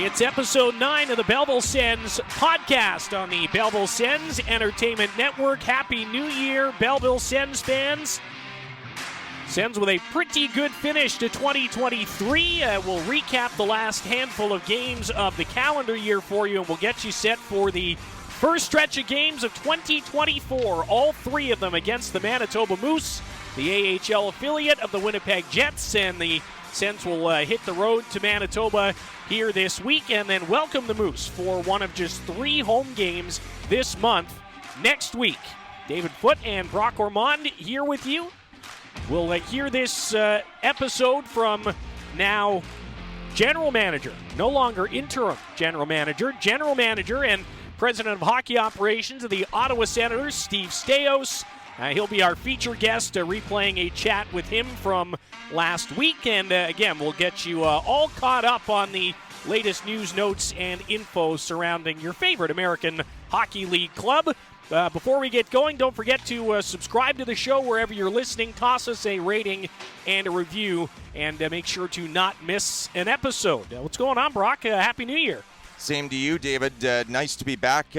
It's episode 9 of the Belleville Sens podcast on the Belleville Sens Entertainment Network. Happy New Year, Belleville Sens fans. Sens with a pretty good finish to 2023. We'll recap the last handful of games of the calendar year for you, and we'll get you set for the first stretch of games of 2024. All three of them against the Manitoba Moose, the AHL affiliate of the Winnipeg Jets, and the Sens will hit the road to Manitoba here this week and then welcome the Moose for one of just 3 home games this month next week. David Foote and Brock Ormond here with you. We'll hear this episode from now general manager, no longer interim general manager and president of hockey operations of the Ottawa Senators, Steve Staios. He'll be our feature guest, replaying a chat with him from last week. And again, we'll get you all caught up on the latest news, notes, and info surrounding your favorite American Hockey League club. Before we get going, don't forget to subscribe to the show wherever you're listening. Toss us a rating and a review, and make sure to not miss an episode. What's going on, Brock? Happy New Year. Same to you, David. Nice to be back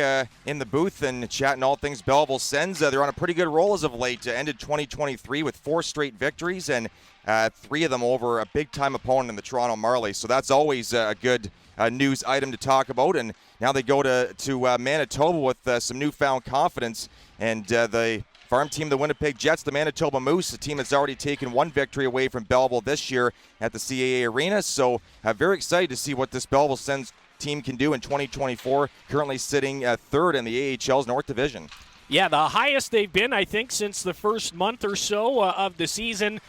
in the booth and chatting all things Belleville Sens. They're on a pretty good roll as of late. Ended 2023 with 4 straight victories, and 3 of them over a big-time opponent in the Toronto Marlies. So that's always a good news item to talk about. And now they go to Manitoba with some newfound confidence. And the farm team, the Winnipeg Jets, the Manitoba Moose, a team that's already taken 1 victory away from Belleville this year at the CAA Arena. So very excited to see what this Belleville Sens team can do in 2024, currently sitting 3rd in the AHL's North Division. Yeah, the highest they've been, I think, since the first month or so of the season,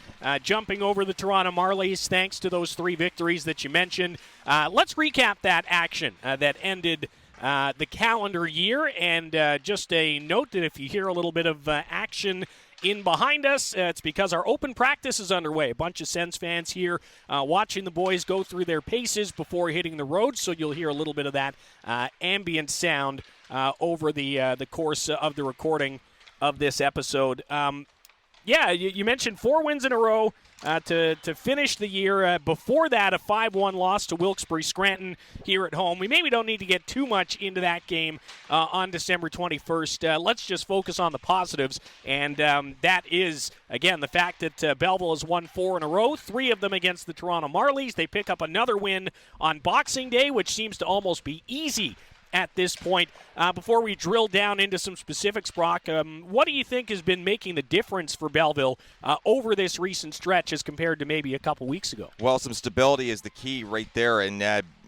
jumping over the Toronto Marlies thanks to those 3 victories that you mentioned. Let's recap that action that ended the calendar year, and just a note that if you hear a little bit of action in behind us, it's because our open practice is underway. A bunch of Sens fans here watching the boys go through their paces before hitting the road, so you'll hear a little bit of that ambient sound over the course of the recording of this episode. You mentioned 4 wins in a row to finish the year. Before that, a 5-1 loss to Wilkes-Barre Scranton here at home. We maybe don't need to get too much into that game on December 21st. Let's just focus on the positives, and that is, again, the fact that Belleville has won 4 in a row, 3 of them against the Toronto Marlies. They pick up another win on Boxing Day, which seems to almost be easy at this point. Before we drill down into some specifics, Brock, what do you think has been making the difference for Belleville over this recent stretch as compared to maybe a couple weeks ago? Well, some stability is the key right there, and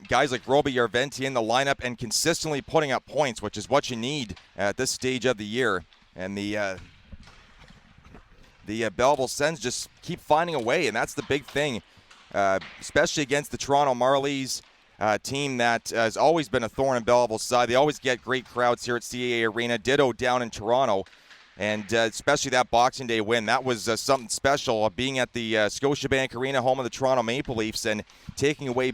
guys like Roby Yarventi in the lineup and consistently putting up points, which is what you need at this stage of the year. And the Belleville Sens just keep finding a way, and that's the big thing, especially against the Toronto Marlies. Team that has always been a thorn in Belleville's side. They always get great crowds here at CAA Arena. Ditto down in Toronto. And especially that Boxing Day win. That was something special, being at the Scotiabank Arena, home of the Toronto Maple Leafs, and taking away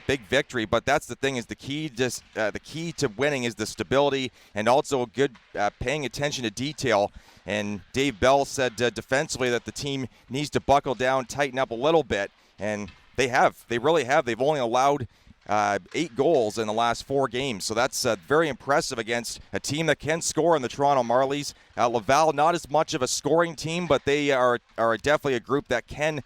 big victory. But that's the thing, is the key to winning is the stability and also good paying attention to detail. And Dave Bell said defensively that the team needs to buckle down, tighten up a little bit. And they have. They really have. They've only allowed 8 goals in the last 4 games. So that's very impressive against a team that can score in the Toronto Marlies. Laval, not as much of a scoring team, but they are definitely a group that can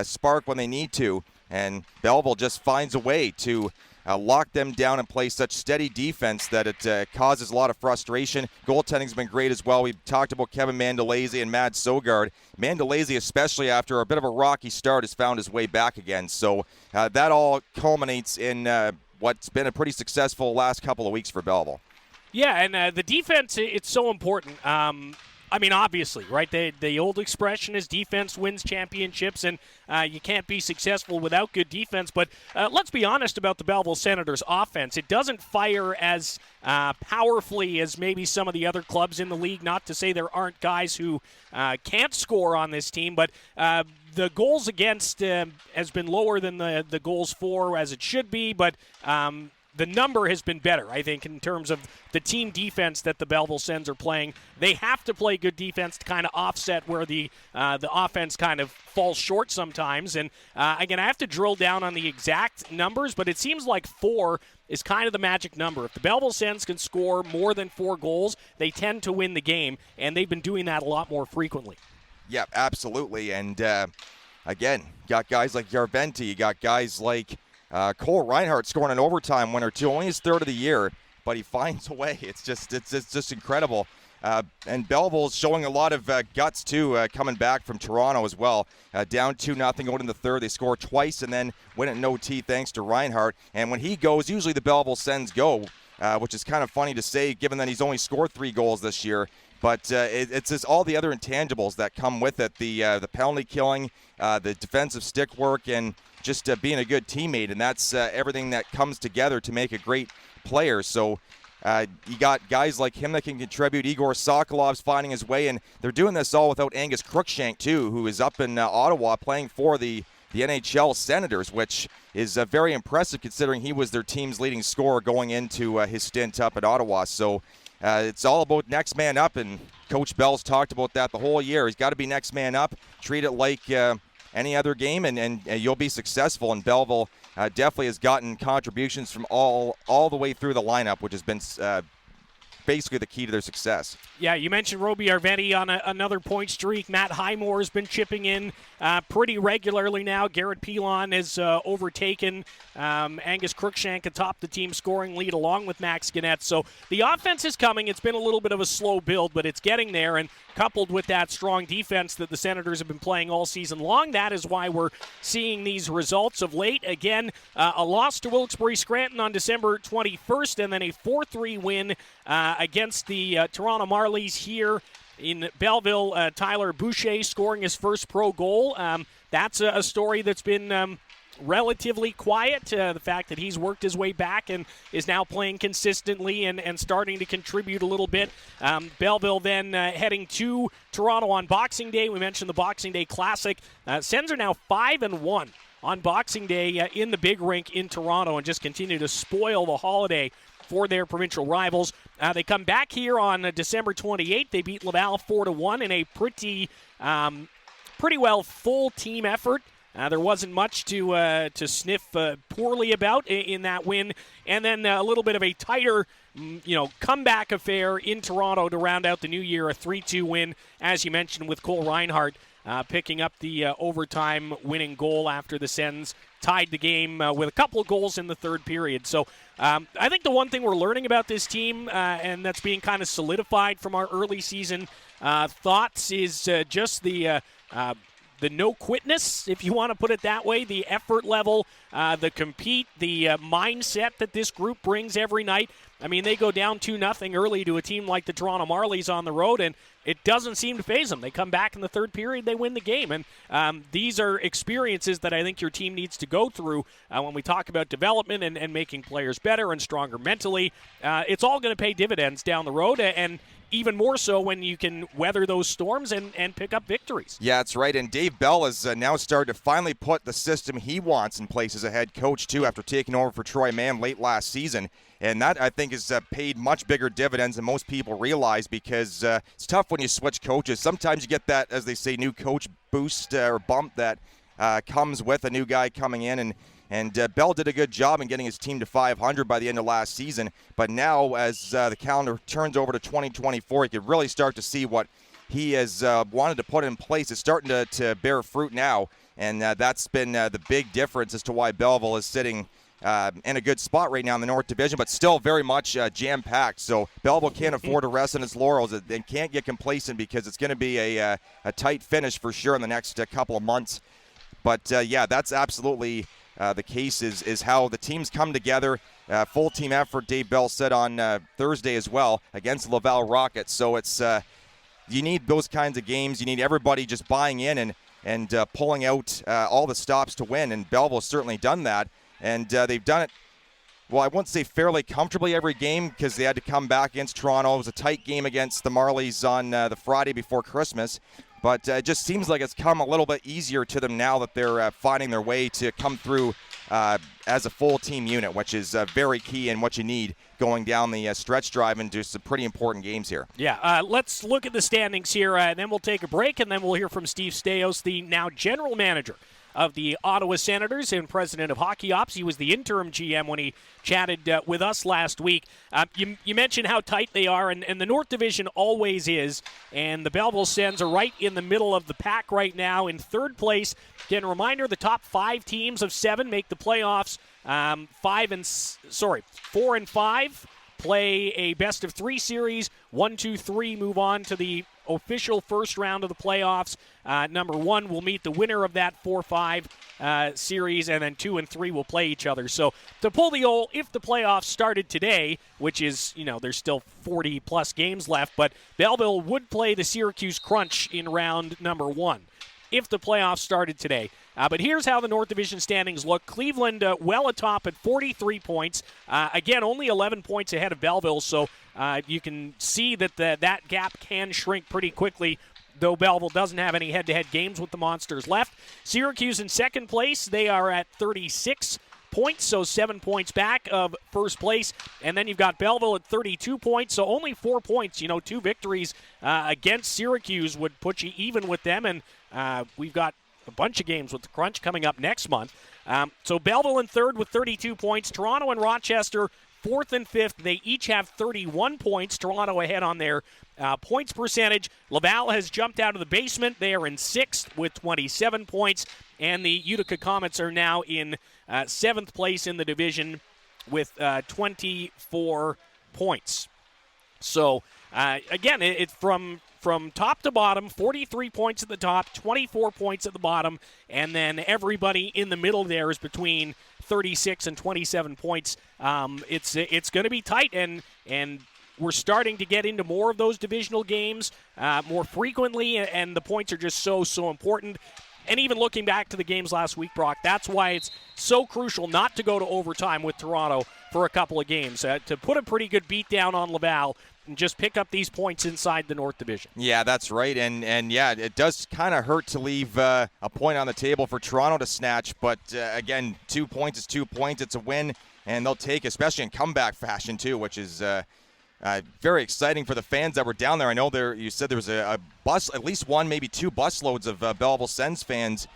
spark when they need to. And Belleville just finds a way to lock them down and play such steady defense that it causes a lot of frustration. Goaltending's been great as well. We talked about Kevin Mandolese and Mads Sogard. Mandolese, especially after a bit of a rocky start, has found his way back again. So that all culminates in what's been a pretty successful last couple of weeks for Belleville. Yeah, and the defense, it's so important. I mean, obviously, right? The old expression is defense wins championships, and you can't be successful without good defense. But let's be honest about the Belleville Senators' offense. It doesn't fire as powerfully as maybe some of the other clubs in the league. Not to say there aren't guys who can't score on this team, but the goals against has been lower than the goals for, as it should be. But the number has been better, I think, in terms of the team defense that the Belleville Sens are playing. They have to play good defense to kind of offset where the offense kind of falls short sometimes. And, again, I have to drill down on the exact numbers, but it seems like 4 is kind of the magic number. If the Belleville Sens can score more than 4 goals, they tend to win the game, and they've been doing that a lot more frequently. Yeah, absolutely. And, again, you got guys like Yarventi, you got guys like Cole Reinhardt scoring an overtime winner too, only his 3rd of the year, but he finds a way. It's just incredible. And Belleville's showing a lot of guts too, coming back from Toronto as well. Down 2-0 going in the 3rd. They score twice and then win it in OT thanks to Reinhardt. And when he goes, usually the Belleville Sens go, which is kind of funny to say given that he's only scored 3 goals this year. But it's just all the other intangibles that come with it, the penalty killing, the defensive stick work, and just being a good teammate. And that's everything that comes together to make a great player. So you got guys like him that can contribute. Igor Sokolov's finding his way, and they're doing this all without Angus Crookshank, too, who is up in Ottawa playing for the NHL Senators, which is very impressive considering he was their team's leading scorer going into his stint up at Ottawa. So it's all about next man up, and Coach Bell's talked about that the whole year. He's got to be next man up, treat it like any other game, and you'll be successful. And Belleville definitely has gotten contributions from all the way through the lineup, which has been basically the key to their success. Yeah, you mentioned Roby Arventi on another point streak. Matt Highmore has been chipping in pretty regularly now. Garrett Pilon has overtaken Angus Crookshank atop the team scoring lead along with Max Gannett. So the offense is coming. It's been a little bit of a slow build, but it's getting there. And coupled with that strong defense that the Senators have been playing all season long, that is why we're seeing these results of late. Again, a loss to Wilkes-Barre Scranton on December 21st, and then a 4-3 win against the Toronto Marlies here in Belleville. Tyler Boucher scoring his first pro goal. That's a story that's been relatively quiet. The fact that he's worked his way back and is now playing consistently and starting to contribute a little bit. Belleville then heading to Toronto on Boxing Day. We mentioned the Boxing Day Classic. Sens are now 5-1 on Boxing Day in the big rink in Toronto and just continue to spoil the holiday for their provincial rivals. They come back here on December 28th. They beat Laval 4-1 in a pretty well full team effort. There wasn't much to sniff poorly about in that win. And then a little bit of a tighter, comeback affair in Toronto to round out the new year, a 3-2 win, as you mentioned, with Cole Reinhardt picking up the overtime winning goal after the Sens tied the game with a couple of goals in the 3rd period. So I think the one thing we're learning about this team, and that's being kind of solidified from our early season thoughts, is just the no-quitness, if you want to put it that way, the effort level, the compete, the mindset that this group brings every night. I mean, they go down 2-0 early to a team like the Toronto Marlies on the road, and it doesn't seem to faze them. They come back in the 3rd period, they win the game. And these are experiences that I think your team needs to go through when we talk about development and making players better and stronger mentally. It's all going to pay dividends down the road, and even more so when you can weather those storms and pick up victories. Yeah, that's right. And Dave Bell has now started to finally put the system he wants in place as a head coach, too, after taking over for Troy Mann late last season. And that, I think, has paid much bigger dividends than most people realize, because it's tough when you switch coaches. Sometimes you get that, as they say, new coach boost or bump that comes with a new guy coming in. And Bell did a good job in getting his team to 500 by the end of last season. But now, as the calendar turns over to 2024, you can really start to see what he has wanted to put in place. It's starting to bear fruit now. And that's been the big difference as to why Belleville is sitting in a good spot right now in the North Division, but still very much jam-packed. So Belleville can't afford to rest on its laurels and can't get complacent, because it's going to be a tight finish for sure in the next couple of months. But, yeah, that's absolutely the case is how the teams come together. Full team effort, Dave Bell said on Thursday as well, against the Laval Rockets. So it's you need those kinds of games. You need everybody just buying in and pulling out all the stops to win, and Belleville's certainly done that. And they've done it, well, I won't say fairly comfortably every game, because they had to come back against Toronto. It was a tight game against the Marlies on the Friday before Christmas. But it just seems like it's come a little bit easier to them now that they're finding their way to come through as a full team unit, which is very key and what you need going down the stretch drive into some pretty important games here. Yeah, let's look at the standings here, and then we'll take a break, and then we'll hear from Steve Staios, the now general manager of the Ottawa Senators and president of Hockey Ops. He was the interim GM when he chatted with us last week. You mentioned how tight they are, and the North Division always is, and the Belleville Sens are right in the middle of the pack right now in third place. Again, a reminder, the top 5 teams of 7 make the playoffs. 4 and 5 play a best-of-3 series. 1, 2, 3 move on to the official first round of the playoffs. Number 1 will meet the winner of that 4-5 series, and then 2 and 3 will play each other. So to pull the old, if the playoffs started today, which is, there's still 40-plus games left, but Belleville would play the Syracuse Crunch in round number 1 if the playoffs started today. But here's how the North Division standings look. Cleveland well atop at 43 points. Again, only 11 points ahead of Belleville, so you can see that that gap can shrink pretty quickly, though Belleville doesn't have any head-to-head games with the Monsters left. Syracuse in second place. They are at 36 points, so 7 points back of first place. And then you've got Belleville at 32 points, so only 4 points. 2 victories against Syracuse would put you even with them, and we've got a bunch of games with the Crunch coming up next month. So Belleville in third with 32 points. Toronto and Rochester fourth and fifth. They each have 31 points. Toronto ahead on their points percentage. Laval has jumped out of the basement. They are in sixth with 27 points. And the Utica Comets are now in seventh place in the division with 24 points. So, again, it's from top to bottom, 43 points at the top, 24 points at the bottom, and then everybody in the middle there is between 36 and 27 points. It's going to be tight, and we're starting to get into more of those divisional games more frequently, and the points are just so important. And even looking back to the games last week, Brock, that's why it's so crucial not to go to overtime with Toronto for a couple of games, to put a pretty good beat down on Laval and just pick up these points inside the North Division. Yeah, that's right. And yeah, it does kind of hurt to leave a point on the table for Toronto to snatch. But, again, 2 points is 2 points. It's a win, and they'll take, especially in comeback fashion, too, which is very exciting for the fans that were down there. I know you said there was a bus, at least one, maybe 2 busloads of Belleville Sens fans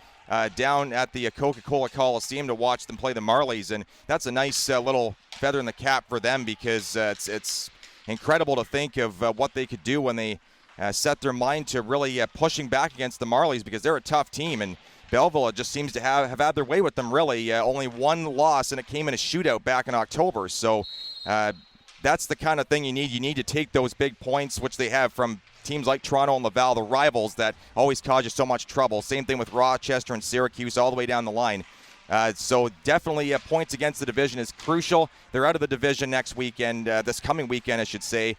down at the Coca-Cola Coliseum to watch them play the Marlies. And that's a nice little feather in the cap for them, because it's incredible to think of what they could do when they set their mind to really pushing back against the Marlies, because they're a tough team. And Belleville just seems to have had their way with them, really. Only one loss, and it came in a shootout back in October. So that's the kind of thing you need. You need to take those big points, which they have from teams like Toronto and Laval, the rivals that always cause you so much trouble. Same thing with Rochester and Syracuse all the way down the line. So definitely points against the division is crucial. They're out of the division next weekend, this coming weekend, I should say.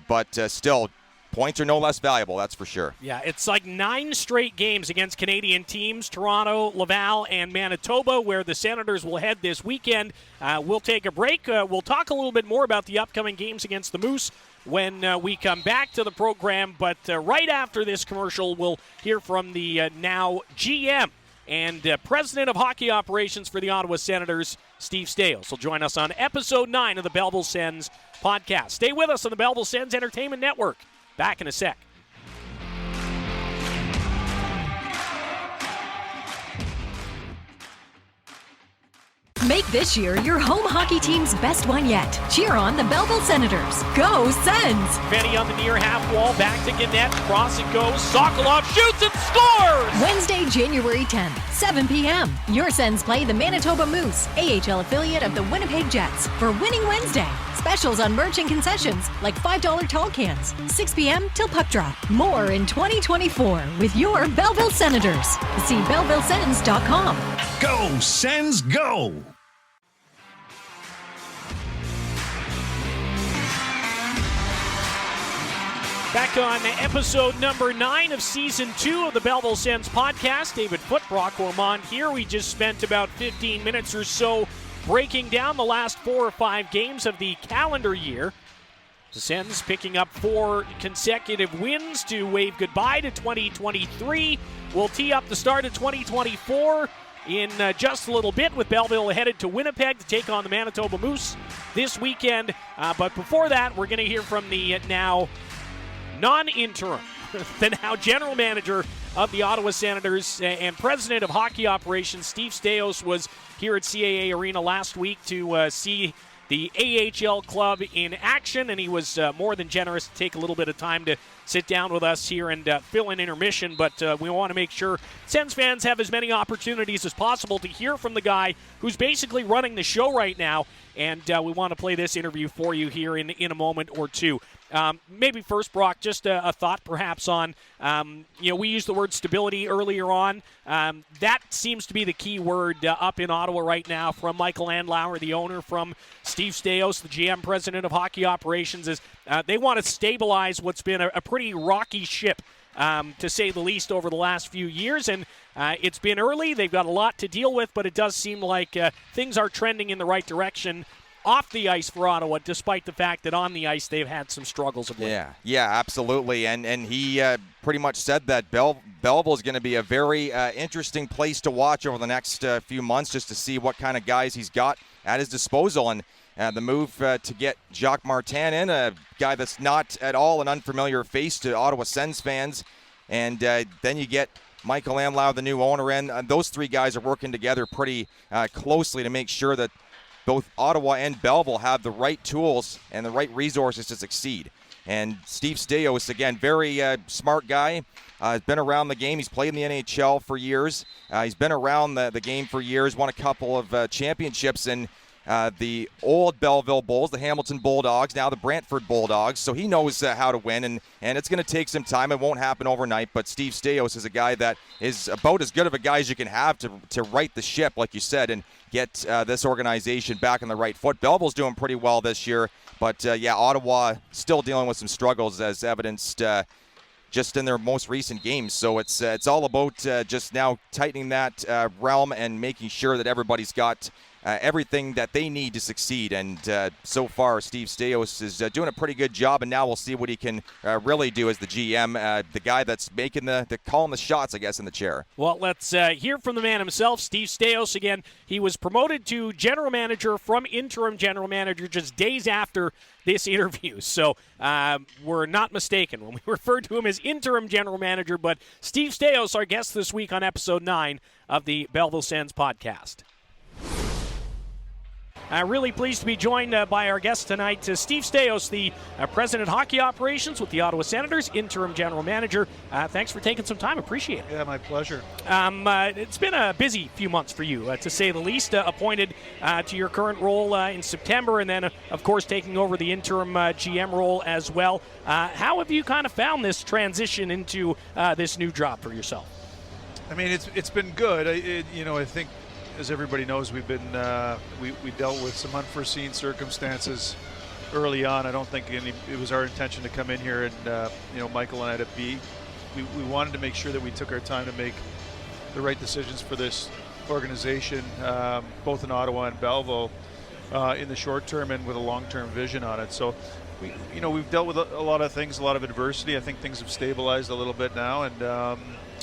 But still, points are no less valuable, that's for sure. Yeah, it's like 9 straight games against Canadian teams, Toronto, Laval, and Manitoba, where the Senators will head this weekend. We'll take a break. We'll talk a little bit more about the upcoming games against the Moose when we come back to the program. But right after this commercial, we'll hear from the now GM and president of hockey operations for the Ottawa Senators, Steve Staios, will join us on Episode 9 of the Belleville Sens podcast. Stay with us on the Belleville Sens Entertainment Network. Back in a sec. Make this year your home hockey team's best one yet. Cheer on the Belleville Senators. Go Sens! Fenny on the near half wall, back to Gannett, cross it goes, Sokolov shoots and scores! Wednesday, January 10th, 7 p.m. Your Sens play the Manitoba Moose, AHL affiliate of the Winnipeg Jets, for Winning Wednesday. Specials on merch and concessions, like $5 tall cans, 6 p.m. till puck drop. More in 2024 with your Belleville Senators. See BellevilleSens.com. Go Sens, go! Back on episode number 9 of Season 2 of the Belleville Sens podcast. David Foote, Brock Ormond here. We just spent about 15 minutes or so breaking down the last 4 or 5 games of the calendar year. The Sens picking up 4 consecutive wins to wave goodbye to 2023. We'll tee up the start of 2024. in just a little bit, with Belleville headed to Winnipeg to take on the Manitoba Moose this weekend. But before that, we're going to hear from the now non-interim, the now general manager of the Ottawa Senators and president of hockey operations. Steve Staios was here at CAA Arena last week to see the AHL club in action, and he was more than generous to take a little bit of time to sit down with us here and fill in intermission. But we want to make sure Sens fans have as many opportunities as possible to hear from the guy who's basically running the show right now, and we want to play this interview for you here in a moment or two. Maybe first, Brock, just a thought perhaps on, we used the word stability earlier on. That seems to be the key word up in Ottawa right now from Michael Andlauer, the owner, from Steve Staios, the GM, president of hockey operations, is they want to stabilize what's been a pretty rocky ship, to say the least, over the last few years. And it's been early. They've got a lot to deal with, but it does seem like things are trending in the right direction off the ice for Ottawa, despite the fact that on the ice they've had some struggles of late. Yeah, absolutely. And he pretty much said that Belleville is going to be a very interesting place to watch over the next few months, just to see what kind of guys he's got at his disposal. And the move to get Jacques Martin in, a guy that's not at all an unfamiliar face to Ottawa Sens fans. And then you get Michael Andlauer, the new owner, in. Those three guys are working together pretty closely to make sure that both Ottawa and Belleville have the right tools and the right resources to succeed. And Steve Staios, again, very smart guy. Has been around the game. He's played in the NHL for years. He's been around the game for years, won a couple of championships in the old Belleville Bulls, the Hamilton Bulldogs, now the Brantford Bulldogs. So he knows how to win, and it's going to take some time. It won't happen overnight, but Steve Staios is a guy that is about as good of a guy as you can have to right the ship, like you said, and get this organization back on the right foot. Belleville's doing pretty well this year, but Ottawa still dealing with some struggles, as evidenced just in their most recent games. So it's all about just now tightening that realm and making sure that everybody's got everything that they need to succeed. And so far, Steve Staios is doing a pretty good job, and now we'll see what he can really do as the GM, the guy that's making calling the shots, I guess, in the chair. Well, let's hear from the man himself, Steve Staios. Again, he was promoted to general manager from interim general manager just days after this interview. So we're not mistaken when we refer to him as interim general manager. But Steve Staios, our guest this week on episode 9 of the Belleville Sens podcast. Really pleased to be joined by our guest tonight, Steve Staios, the president of hockey operations with the Ottawa Senators, interim general manager. Thanks for taking some time. Appreciate it. Yeah, my pleasure. It's been a busy few months for you, to say the least. Appointed to your current role in September, and then, of course, taking over the interim GM role as well. How have you kind of found this transition into this new job for yourself? I mean, it's been good. I think, as everybody knows, we've been we dealt with some unforeseen circumstances early on. I don't think it was our intention to come in here and Michael and I to be. We wanted to make sure that we took our time to make the right decisions for this organization, both in Ottawa and Belleville, in the short term and with a long-term vision on it. So we've dealt with a lot of things, a lot of adversity. I think things have stabilized a little bit now, and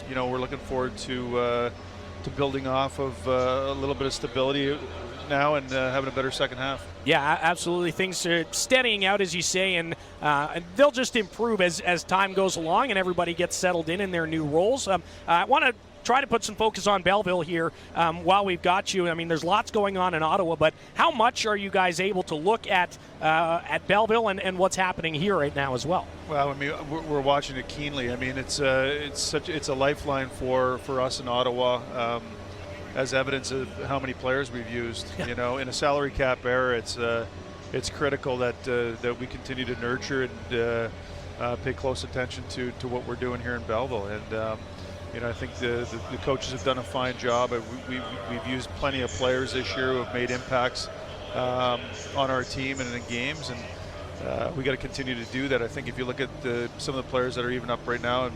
we're looking forward to building off of a little bit of stability now and having a better second half. Yeah, absolutely. Things are steadying out, as you say, and they'll just improve as time goes along and everybody gets settled in their new roles. I want to try to put some focus on Belleville here while we've got you. I mean, there's lots going on in Ottawa, but how much are you guys able to look at Belleville and what's happening here right now as well? Well, I mean, we're watching it keenly. I mean, it's a lifeline for us in Ottawa, as evidence of how many players we've used. Yeah. In a salary cap era, it's critical that we continue to nurture and pay close attention to what we're doing here in Belleville. And I think the coaches have done a fine job. We've used plenty of players this year who have made impacts on our team and in games, and we got to continue to do that. I think if you look at some of the players that are even up right now and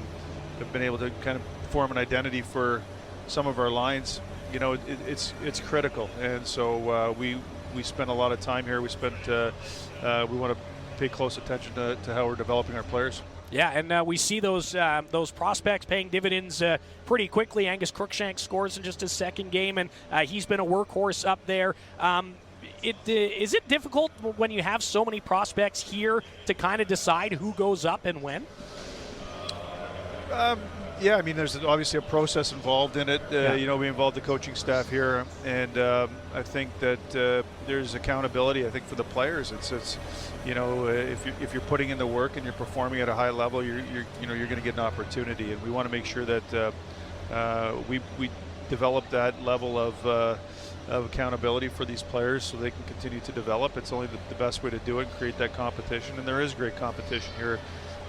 have been able to kind of form an identity for some of our lines, it's critical. And so we spend a lot of time here. We want to pay close attention to how we're developing our players. Yeah, and we see those prospects paying dividends pretty quickly. Angus Crookshank scores in just his second game, and he's been a workhorse up there. Is it difficult when you have so many prospects here to kind of decide who goes up and when? Yeah, I mean, there's obviously a process involved in it. We involve the coaching staff here, and I think that there's accountability. I think for the players, it's if you're putting in the work and you're performing at a high level, you're going to get an opportunity, and we want to make sure that we develop that level of accountability for these players so they can continue to develop. It's only the best way to do it and create that competition, and there is great competition here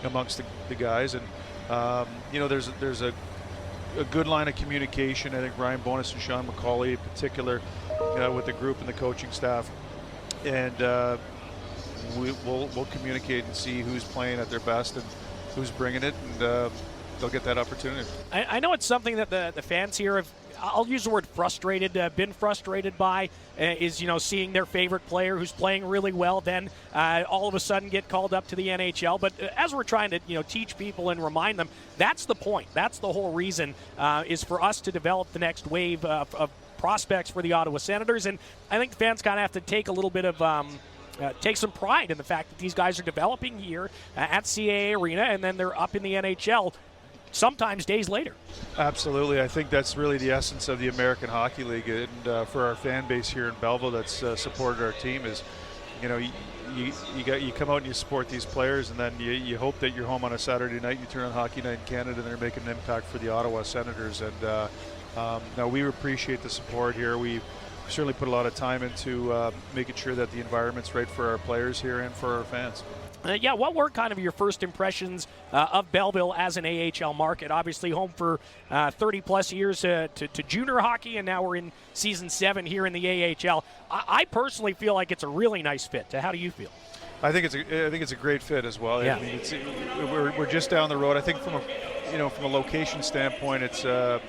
amongst the guys, and there's a good line of communication. I think Ryan Bonus and Sean McCauley in particular with the group and the coaching staff, and we'll communicate and see who's playing at their best and who's bringing it, and they'll get that opportunity. I know it's something that the fans here have, I'll use the word frustrated, been frustrated by, is seeing their favorite player who's playing really well then all of a sudden get called up to the NHL. But as we're trying to teach people and remind them, that's the point. That's the whole reason, is for us to develop the next wave of prospects for the Ottawa Senators. And I think the fans kind of have to take a little bit of take some pride in the fact that these guys are developing here at CAA Arena, and then they're up in the NHL sometimes days later. Absolutely. I think that's really the essence of the American Hockey League, and for our fan base here in Belleville that's supported our team is, you come out and you support these players, and then you hope that you're home on a Saturday night, you turn on Hockey Night in Canada, and they're making an impact for the Ottawa Senators. And now we appreciate the support here. We certainly put a lot of time into making sure that the environment's right for our players here and for our fans. What were kind of your first impressions of Belleville as an AHL market? Obviously home for 30-plus years to junior hockey, and now we're in Season 7 here in the AHL. I personally feel like it's a really nice fit. How do you feel? I think it's a great fit as well. Yeah. I mean, we're just down the road. I think from a location standpoint, it's a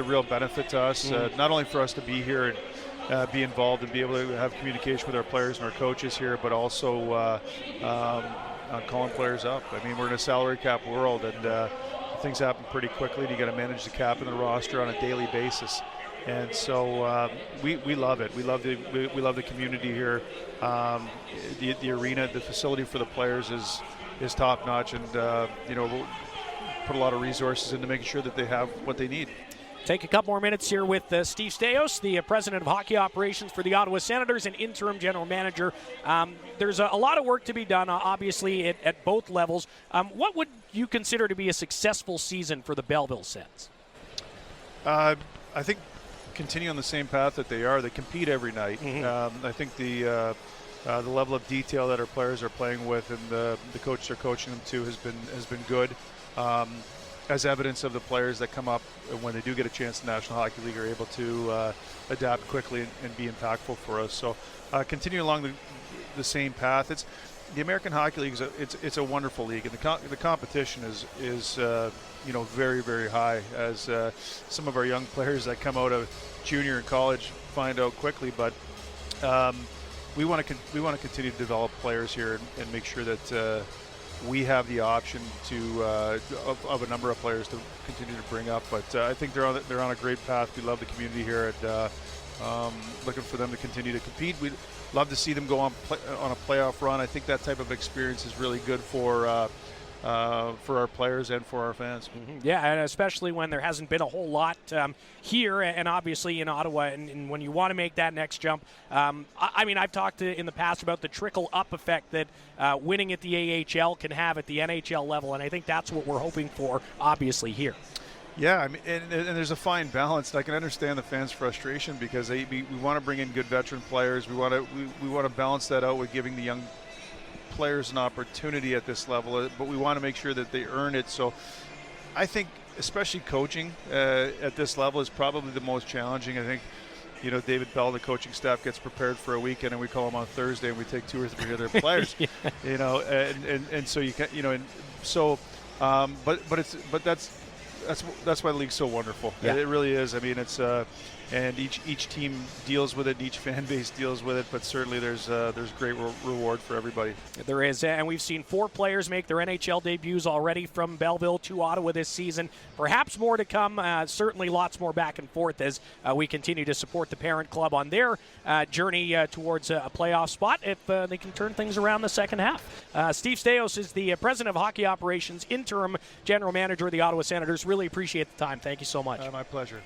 real benefit to us. Not only for us to be here and be involved and be able to have communication with our players and our coaches here, but also on calling players up. I mean, we're in a salary cap world, and things happen pretty quickly, and you got to manage the cap and the roster on a daily basis. And so we love it. We love the community here. The arena, the facility for the players is top notch, and we'll put a lot of resources into making sure that they have what they need. Take a couple more minutes here with Steve Staios, the president of hockey operations for the Ottawa Senators and interim general manager. There's a lot of work to be done, obviously, at both levels. What would you consider to be a successful season for the Belleville Sens? I think continue on the same path that they are. They compete every night. I think the level of detail that our players are playing with and the coaches are coaching them to has been good. As evidence of the players that come up when they do get a chance in the National Hockey League are able to adapt quickly and be impactful for us. So continue along the same path. It's the American Hockey League. It's a wonderful league, and the competition is very, very high, as some of our young players that come out of junior and college find out quickly. But we want to continue to develop players here and make sure that we have the option of a number of players to continue to bring up. But I think they're on a great path. We love the community here, and looking for them to continue to compete. We'd love to see them go on a playoff run. I think that type of experience is really good for our players and for our fans. Yeah, and especially when there hasn't been a whole lot here, and obviously in Ottawa, and when you want to make that next jump. I've talked in the past about the trickle-up effect that winning at the AHL can have at the NHL level, and I think that's what we're hoping for, obviously, here. Yeah, I mean, and there's a fine balance. I can understand the fans' frustration because we want to bring in good veteran players. We want to balance that out with giving the young players an opportunity at this level, but we want to make sure that they earn it. So I think especially coaching at this level is probably the most challenging. I think David Bell, the coaching staff, gets prepared for a weekend, and we call him on Thursday, and we take 2 or 3 other players. Yeah. And so you can but that's why the league's so wonderful. Yeah. It really is. I mean, it's and each team deals with it, and each fan base deals with it. But certainly there's great reward for everybody. There is, and we've seen 4 players make their NHL debuts already from Belleville to Ottawa this season. Perhaps more to come. Certainly lots more back and forth as we continue to support the parent club on their journey towards a playoff spot if they can turn things around the second half. Steve Staios is the president of hockey operations, interim general manager of the Ottawa Senators. Really appreciate the time. Thank you so much. My pleasure.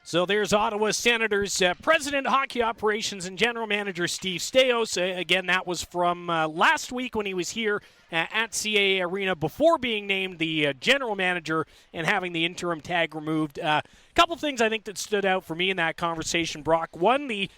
So there's Ottawa Senators President, Hockey Operations, and General Manager Steve Staios. Again, that was from last week when he was here at CAA Arena before being named the General Manager and having the interim tag removed. A couple things I think that stood out for me in that conversation, Brock. One, the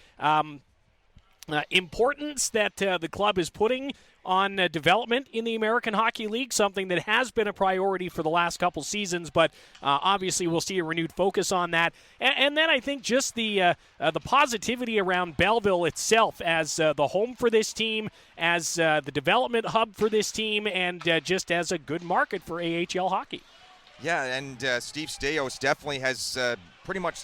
importance that the club is putting on development in the American Hockey League, something that has been a priority for the last couple seasons, but obviously we'll see a renewed focus on that. And then I think just the positivity around Belleville itself as the home for this team, as the development hub for this team, and just as a good market for AHL hockey. Yeah, and Steve Staios definitely has pretty much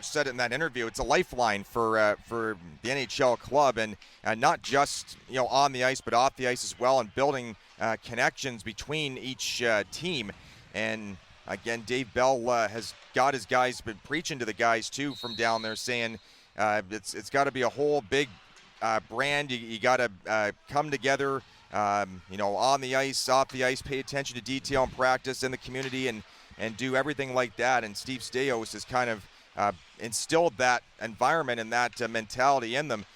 said it in that interview. It's a lifeline for the NHL club, and not just on the ice, but off the ice as well, and building connections between each team. And again, Dave Bell has got his guys, been preaching to the guys too from down there, saying it's got to be a whole big brand. You got to come together. On the ice, off the ice, pay attention to detail and practice in the community, and do everything like that. And Steve Staios has kind of instilled that environment and that mentality in them,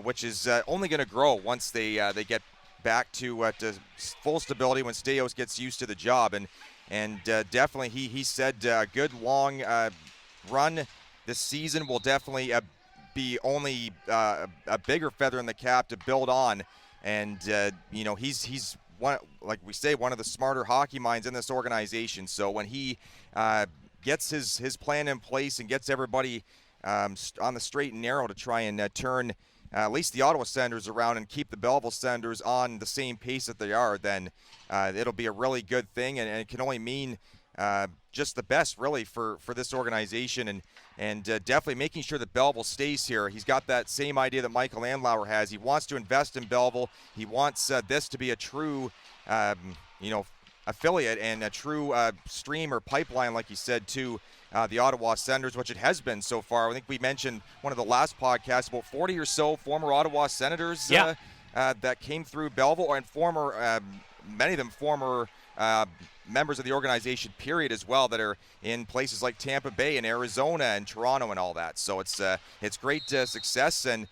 which is only going to grow once they get back to full stability, when Staios gets used to the job. And definitely he said a good long run this season will definitely be only a bigger feather in the cap to build on. And he's one, like we say, one of the smarter hockey minds in this organization. So when he gets his plan in place and gets everybody on the straight and narrow to try and turn at least the Ottawa Senators around and keep the Belleville Senators on the same pace that they are, then it'll be a really good thing, and it can only mean just the best, really, for this organization, and definitely making sure that Belleville stays here. He's got that same idea that Michael Andlauer has. He wants to invest in Belleville. He wants this to be a true, affiliate and a true stream or pipeline, like he said, to the Ottawa Senators, which it has been so far. I think we mentioned one of the last podcasts about 40 or so former Ottawa Senators that came through Belleville, and many of them former members of the organization, period, as well, that are in places like Tampa Bay and Arizona and Toronto and all that. So it's great success, and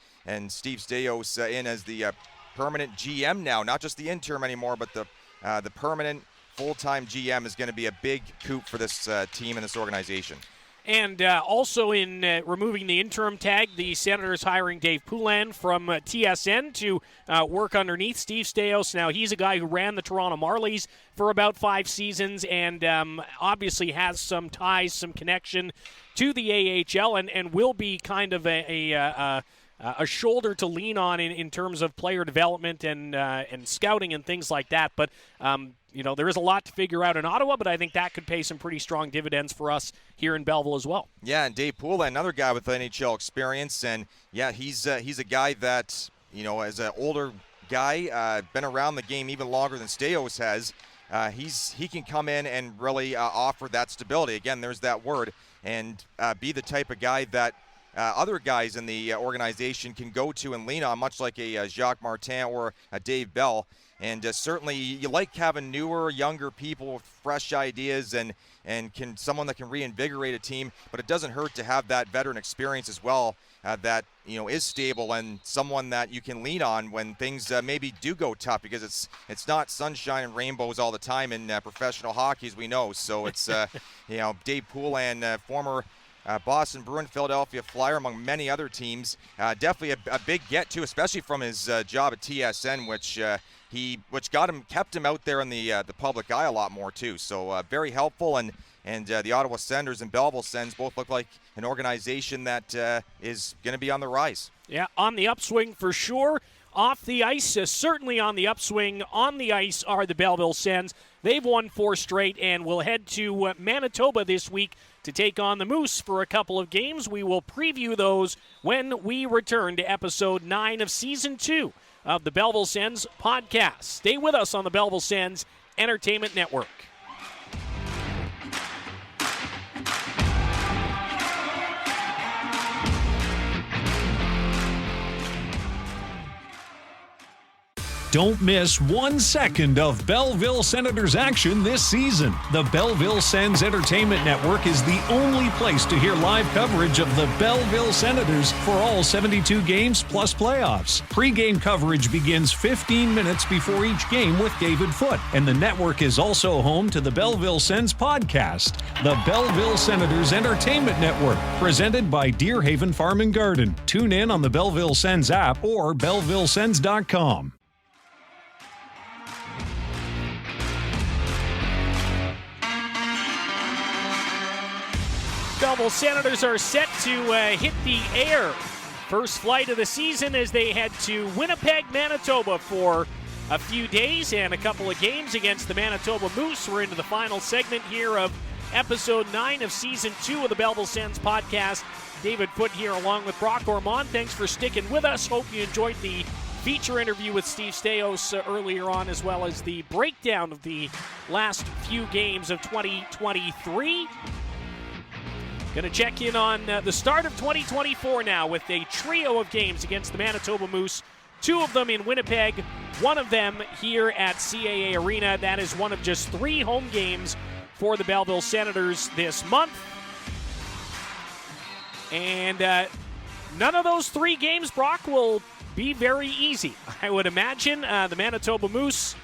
Steve Staios in as the permanent GM now, not just the interim anymore, but the permanent full-time GM is going to be a big coup for this team and this organization. And also in removing the interim tag, the Senators hiring Dave Poulin from TSN to work underneath Steve Staios. Now, he's a guy who ran the Toronto Marlies for about 5 seasons and obviously has some ties, some connection to the AHL, and will be kind of a shoulder to lean on in terms of player development and scouting and things like that. But there is a lot to figure out in Ottawa, but I think that could pay some pretty strong dividends for us here in Belleville as well. Yeah, and Dave Poulin, another guy with NHL experience, and yeah, he's a guy that, as an older guy, been around the game even longer than Staios has. He can come in and really offer that stability. Again, there's that word, and be the type of guy that other guys in the organization can go to and lean on, much like a Jacques Martin or a Dave Bell. And certainly you like having newer, younger people with fresh ideas and someone that can reinvigorate a team, but it doesn't hurt to have that veteran experience as well that is stable and someone that you can lean on when things maybe do go tough, because it's not sunshine and rainbows all the time in professional hockey, as we know. So it's Dave Poulin, former Boston Bruin, Philadelphia Flyer, among many other teams. Definitely a big get too, especially from his job at TSN, which kept him out there in the public eye a lot more too. So very helpful, and the Ottawa Senators and Belleville Sens both look like an organization that is going to be on the rise. Yeah, on the upswing for sure. off the ice, certainly on the upswing. On the ice are the Belleville Sens. They've won 4 straight and will head to Manitoba this week to take on the Moose for a couple of games. We will preview those when we return to episode 9 of season 2 of the Belleville Sens podcast. Stay with us on the Belleville Sens Entertainment Network. Don't miss 1 second of Belleville Senators action this season. The Belleville Sens Entertainment Network is the only place to hear live coverage of the Belleville Senators for all 72 games plus playoffs. Pre-game coverage begins 15 minutes before each game with David Foote, and the network is also home to the Belleville Sens podcast, the Belleville Senators Entertainment Network, presented by Deerhaven Farm and Garden. Tune in on the Belleville Sens app or BellevilleSens.com. Belleville Senators are set to hit the air. First flight of the season as they head to Winnipeg, Manitoba for a few days and a couple of games against the Manitoba Moose. We're into the final segment here of episode 9 of season 2 of the Belleville Sens podcast. David Foote here along with Brock Ormond. Thanks for sticking with us. Hope you enjoyed the feature interview with Steve Staios earlier on, as well as the breakdown of the last few games of 2023. Going to check in on the start of 2024 now with a trio of games against the Manitoba Moose. 2 of them in Winnipeg, 1 of them here at CAA Arena. That is one of just 3 home games for the Belleville Senators this month. And none of those 3 games, Brock, will be very easy. I would imagine the Manitoba Moose,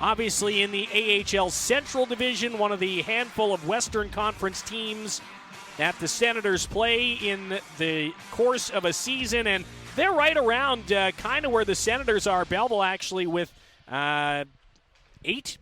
obviously in the AHL Central Division, one of the handful of Western Conference teams that the Senators play in the course of a season, and they're right around kind of where the Senators are. Belleville actually with 8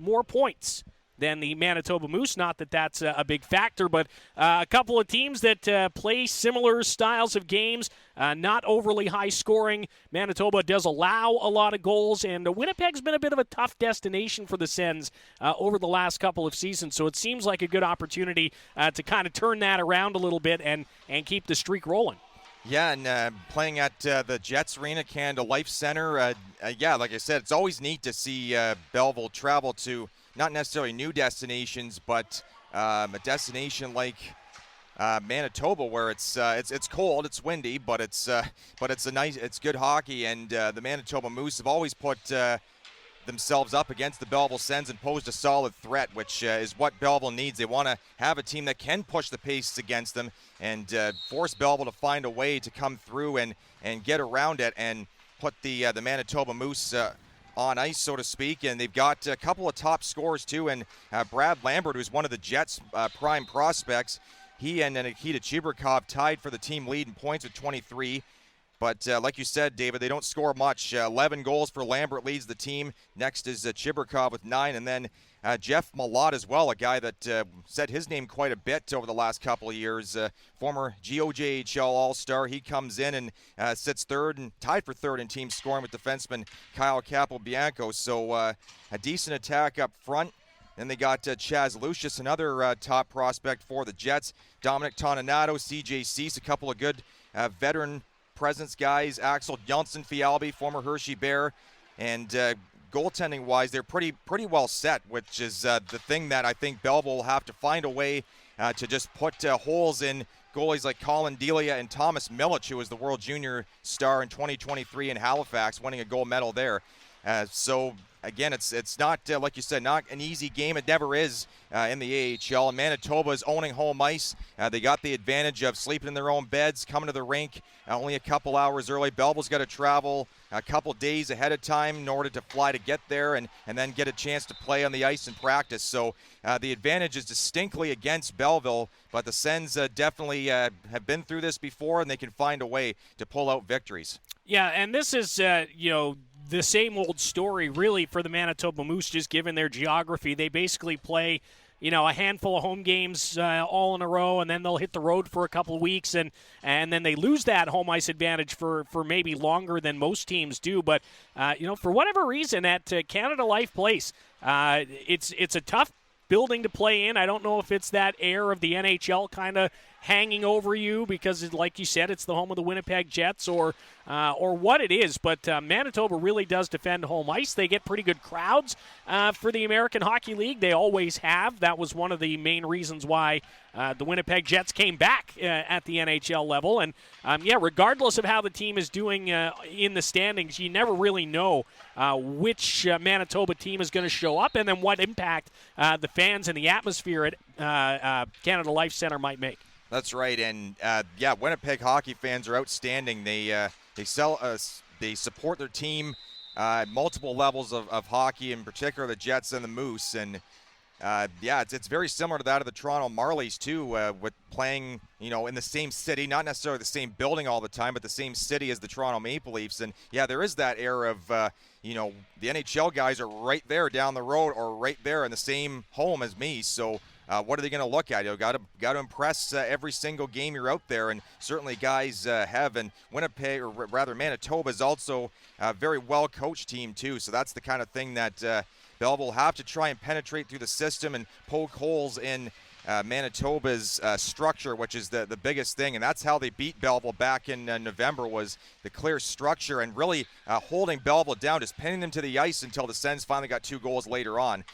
more points than the Manitoba Moose. Not that that's a big factor, but a couple of teams that play similar styles of games, not overly high scoring. Manitoba does allow a lot of goals, and Winnipeg's been a bit of a tough destination for the Sens over the last couple of seasons, so it seems like a good opportunity to kind of turn that around a little bit and keep the streak rolling. Yeah, and playing at the Jets Arena, Canada Life Center, yeah, like I said, it's always neat to see Belleville travel to not necessarily new destinations, but a destination like Manitoba, where it's cold, it's windy, but it's good hockey, and the Manitoba Moose have always put themselves up against the Belleville Sens and posed a solid threat, which is what Belleville needs. They want to have a team that can push the pace against them and force Belleville to find a way to come through and get around it and put the Manitoba Moose on ice, so to speak. And they've got a couple of top scorers too, and Brad Lambert, who's one of the Jets' prime prospects, he and Nikita Chibrikov tied for the team lead in points with 23. But like you said, David, they don't score much. 11 goals for Lambert leads the team. Next is Chibrikov with 9. And then Jeff Malott as well, a guy that said his name quite a bit over the last couple of years. Former GOJHL All-Star. He comes in and sits third and tied for third in team scoring with defenseman Kyle Capobianco. So a decent attack up front. Then they got Chaz Lucius, another top prospect for the Jets. Dominic Toninato, CJ Cease, a couple of good veteran presence guys. Axel Janssen Fialbi, former Hershey Bear. And goaltending-wise, they're pretty well set, which is the thing that I think Belleville will have to find a way to just put holes in goalies like Colin Delia and Thomas Milic, who was the World Junior star in 2023 in Halifax, winning a gold medal there. So again, it's not, like you said, not an easy game. It never is in the AHL. And Manitoba is owning home ice. They got the advantage of sleeping in their own beds, coming to the rink only a couple hours early. Belleville's got to travel a couple days ahead of time in order to fly to get there and then get a chance to play on the ice and practice. So the advantage is distinctly against Belleville, but the Sens definitely have been through this before, and they can find a way to pull out victories. Yeah, and this is, the same old story really for the Manitoba Moose, just given their geography. They basically play a handful of home games all in a row, and then they'll hit the road for a couple of weeks, and then they lose that home ice advantage for maybe longer than most teams do. But, for whatever reason at Canada Life Place, it's a tough building to play in. I don't know if it's that air of the NHL kind of hanging over you because, like you said, it's the home of the Winnipeg Jets or what it is. But Manitoba really does defend home ice. They get pretty good crowds for the American Hockey League. They always have. That was one of the main reasons why the Winnipeg Jets came back at the NHL level. And, regardless of how the team is doing in the standings, you never really know which Manitoba team is going to show up and then what impact the fans and the atmosphere at Canada Life Center might make. That's right, and Winnipeg hockey fans are outstanding. They support their team at multiple levels of hockey, in particular the Jets and the Moose. And it's very similar to that of the Toronto Marlies too, with playing in the same city, not necessarily the same building all the time, but the same city as the Toronto Maple Leafs. And there is that air of the NHL guys are right there down the road or right there in the same home as me. So. What are they going to look at? Got to impress every single game you're out there, and certainly guys have. And Winnipeg, or rather Manitoba, is also a very well-coached team too. So that's the kind of thing that Belleville will have to try and penetrate through the system and poke holes in Manitoba's structure, which is the biggest thing. And that's how they beat Belleville back in November, was the clear structure and really holding Belleville down, just pinning them to the ice until the Sens finally got 2 goals later on.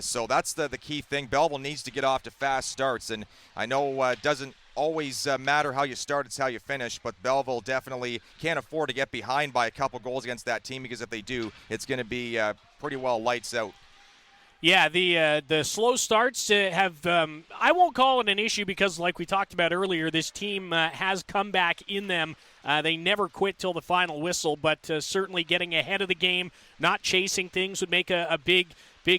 So that's the key thing. Belleville needs to get off to fast starts. And I know it doesn't always matter how you start, it's how you finish. But Belleville definitely can't afford to get behind by a couple goals against that team, because if they do, it's going to be pretty well lights out. Yeah, the slow starts have I won't call it an issue because, like we talked about earlier, this team has come back in them. They never quit till the final whistle, but certainly getting ahead of the game, not chasing things would make a big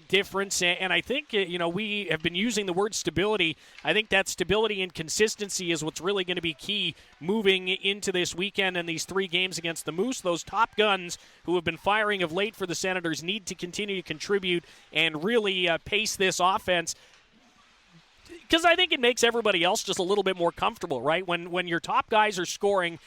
difference. And I think, we have been using the word stability. I think that stability and consistency is what's really going to be key moving into this weekend and these 3 games against the Moose. Those top guns who have been firing of late for the Senators need to continue to contribute and really pace this offense, because I think it makes everybody else just a little bit more comfortable, right? When your top guys are scoring,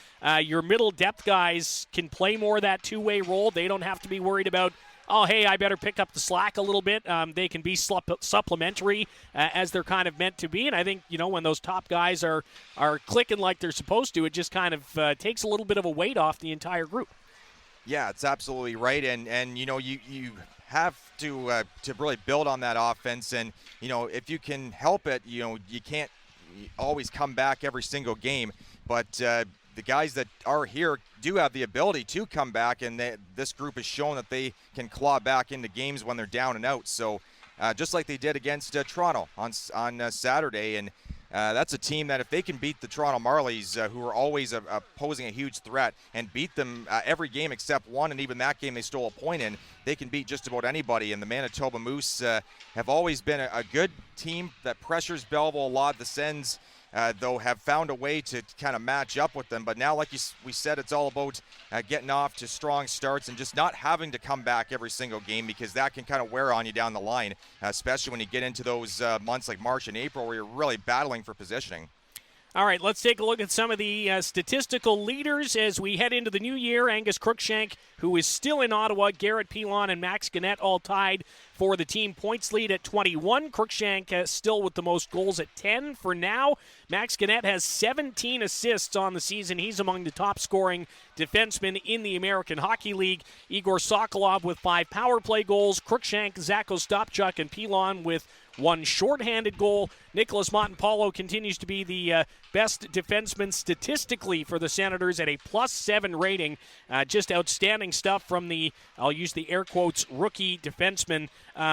your middle depth guys can play more of that two-way role. They don't have to be worried about, oh, hey, I better pick up the slack a little bit. They can be supplementary as they're kind of meant to be. And I think, when those top guys are clicking like they're supposed to, it just kind of takes a little bit of a weight off the entire group. Yeah, it's absolutely right. And you have to really build on that offense. And, if you can help it, you can't always come back every single game. But the guys that are here do have the ability to come back, and this group has shown that they can claw back into games when they're down and out. So just like they did against Toronto on Saturday. And that's a team that if they can beat the Toronto Marlies, who are always posing a huge threat, and beat them every game except one, and even that game they stole a point in, they can beat just about anybody. And the Manitoba Moose have always been a good team that pressures Belleville a lot. The Sens, though, have found a way to kind of match up with them. But now, like we said, it's all about getting off to strong starts and just not having to come back every single game, because that can kind of wear on you down the line, especially when you get into those months like March and April where you're really battling for positioning. All right, let's take a look at some of the statistical leaders as we head into the new year. Angus Cruikshank, who is still in Ottawa, Garrett Pilon and Max Gannett all tied for the team points lead at 21. Cruikshank still with the most goals at 10 for now. Max Gannett has 17 assists on the season. He's among the top scoring defensemen in the American Hockey League. Igor Sokolov with 5 power play goals. Cruikshank, Zacho Stopchuk, and Pilon with 1 shorthanded goal. Nicholas Montempallo continues to be the best defenseman statistically for the Senators at a +7 rating. Just outstanding stuff from the, I'll use the air quotes, rookie defenseman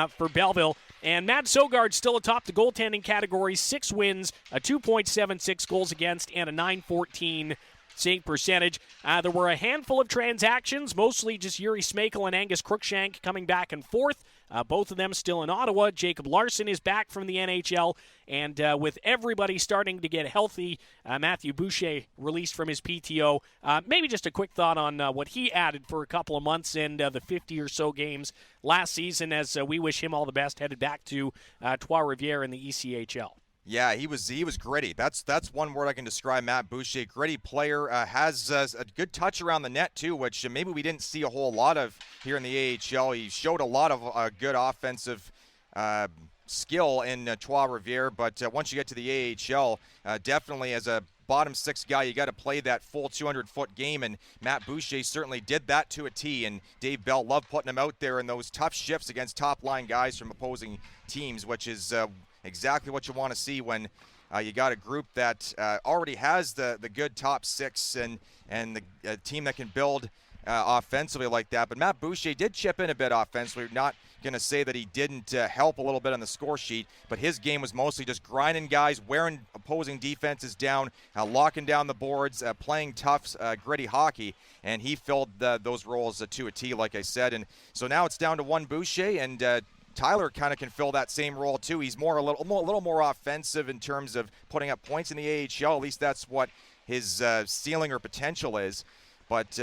for Belleville. And Matt Sogard still atop the goaltending category, 6 wins, a 2.76 goals against, and a .914 save percentage. There were a handful of transactions, mostly just Yuri Smekel and Angus Cruikshank coming back and forth. both of them still in Ottawa. Jacob Larson is back from the NHL, and with everybody starting to get healthy, Matthew Boucher released from his PTO. Maybe just a quick thought on what he added for a couple of months in the 50 or so games last season, as we wish him all the best headed back to Trois-Rivières in the ECHL. Yeah, he was gritty. That's one word I can describe Matt Boucher. Gritty player, has a good touch around the net too, which maybe we didn't see a whole lot of here in the AHL. He showed a lot of good offensive skill in Trois-Rivières, but once you get to the AHL, definitely as a bottom six guy, you got to play that full 200-foot game, and Matt Boucher certainly did that to a T, and Dave Bell loved putting him out there in those tough shifts against top-line guys from opposing teams, which is exactly what you want to see when you got a group that already has the good top six and the team that can build offensively like that. But Matt Boucher did chip in a bit offensively. We're not going to say that he didn't help a little bit on the score sheet, but his game was mostly just grinding guys, wearing opposing defenses down, locking down the boards, playing tough, gritty hockey, and he filled those roles to a T, like I said. And so now it's down to one Boucher, and Tyler kind of can fill that same role too. He's a little more offensive in terms of putting up points in the AHL. At least that's what his ceiling or potential is. But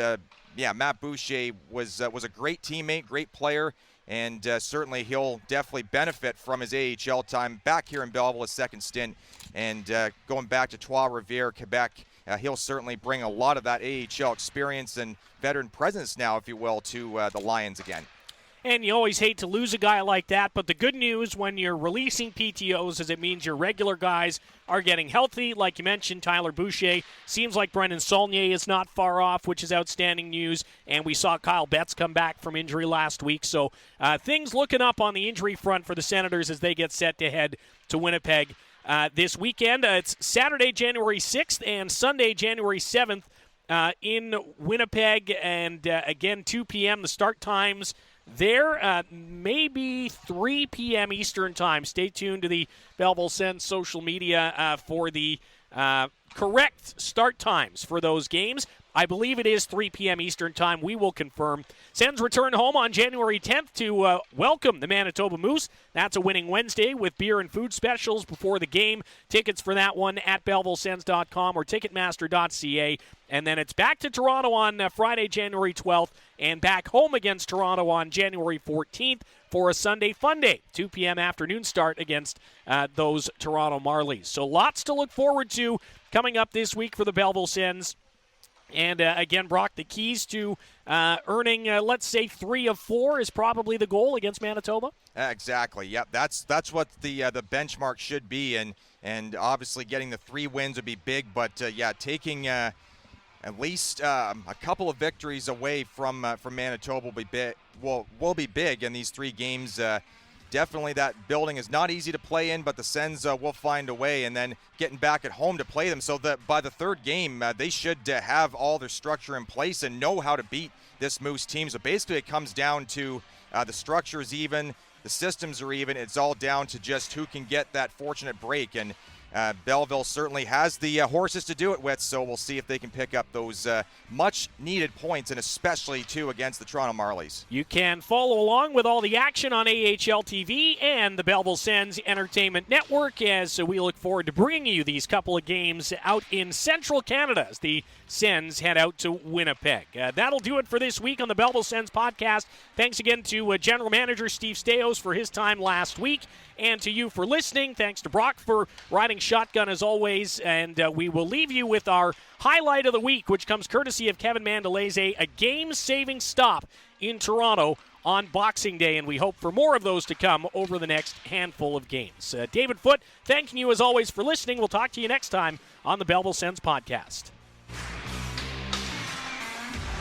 yeah, Matt Boucher was a great teammate, great player, and certainly he'll definitely benefit from his AHL time back here in Belleville, a second stint, and going back to Trois-Rivières, Quebec. He'll certainly bring a lot of that AHL experience and veteran presence now, if you will, to the Lions again. And you always hate to lose a guy like that, but the good news when you're releasing PTOs is it means your regular guys are getting healthy. Like you mentioned, Tyler Boucher. Seems like Brendan Saulnier is not far off, which is outstanding news. And we saw Kyle Betts come back from injury last week. So things looking up on the injury front for the Senators as they get set to head to Winnipeg this weekend. It's Saturday, January 6th and Sunday, January 7th in Winnipeg. And again, 2 p.m. the start times there, maybe 3 p.m. Eastern Time. Stay tuned to the Belleville Sens social media for the correct start times for those games. I believe it is 3 p.m. Eastern Time. We will confirm. Sens return home on January 10th to welcome the Manitoba Moose. That's a winning Wednesday with beer and food specials before the game. Tickets for that one at BellevilleSens.com or Ticketmaster.ca. And then it's back to Toronto on Friday, January 12th, and back home against Toronto on January 14th for a Sunday fun day, 2 p.m. afternoon start against those Toronto Marlies. So lots to look forward to coming up this week for the Belleville Sens. And again, Brock, the keys to earning, let's say, 3 of 4 is probably the goal against Manitoba. Exactly. Yep. That's what the benchmark should be, and obviously getting the 3 wins would be big. But yeah, taking at least a couple of victories away from Manitoba will be big in these 3 games. Definitely that building is not easy to play in, but the Sens will find a way, and then getting back at home to play them so that by the 3rd game, they should have all their structure in place and know how to beat this Moose team. So basically it comes down to the structure is even, the systems are even. It's all down to just who can get that fortunate break, and Belleville certainly has the horses to do it with, so we'll see if they can pick up those much-needed points, and especially, too, against the Toronto Marlies. You can follow along with all the action on AHL TV and the Belleville Sens Entertainment Network as we look forward to bringing you these couple of games out in Central Canada as the Sens head out to Winnipeg. That'll do it for this week on the Belleville Sens podcast. Thanks again to General Manager Steve Staios for his time last week, and to you for listening. Thanks to Brock for riding shotgun as always, and we will leave you with our highlight of the week, which comes courtesy of Kevin Mandalese, a game-saving stop in Toronto on Boxing Day, and we hope for more of those to come over the next handful of games. David Foote, thanking you as always for listening. We'll talk to you next time on the Belleville Sens podcast.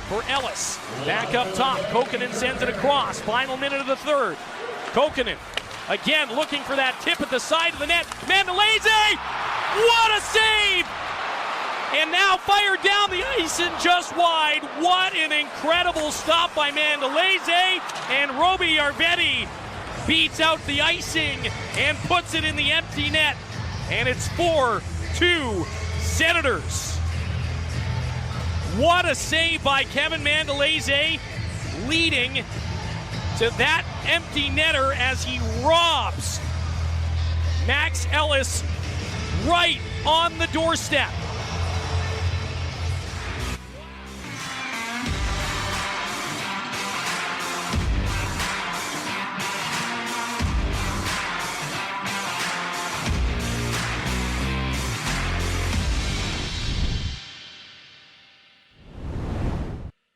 For Ellis, back up top, Kokkonen sends it across, final minute of the 3rd. Kokkonen again looking for that tip at the side of the net. Mandalese! What a save! And now fired down the ice and just wide. What an incredible stop by Mandalese. And Roby Arvetti beats out the icing and puts it in the empty net. And it's 4-2 Senators. What a save by Kevin Mandalese, leading to that empty netter as he robs Max Ellis right on the doorstep.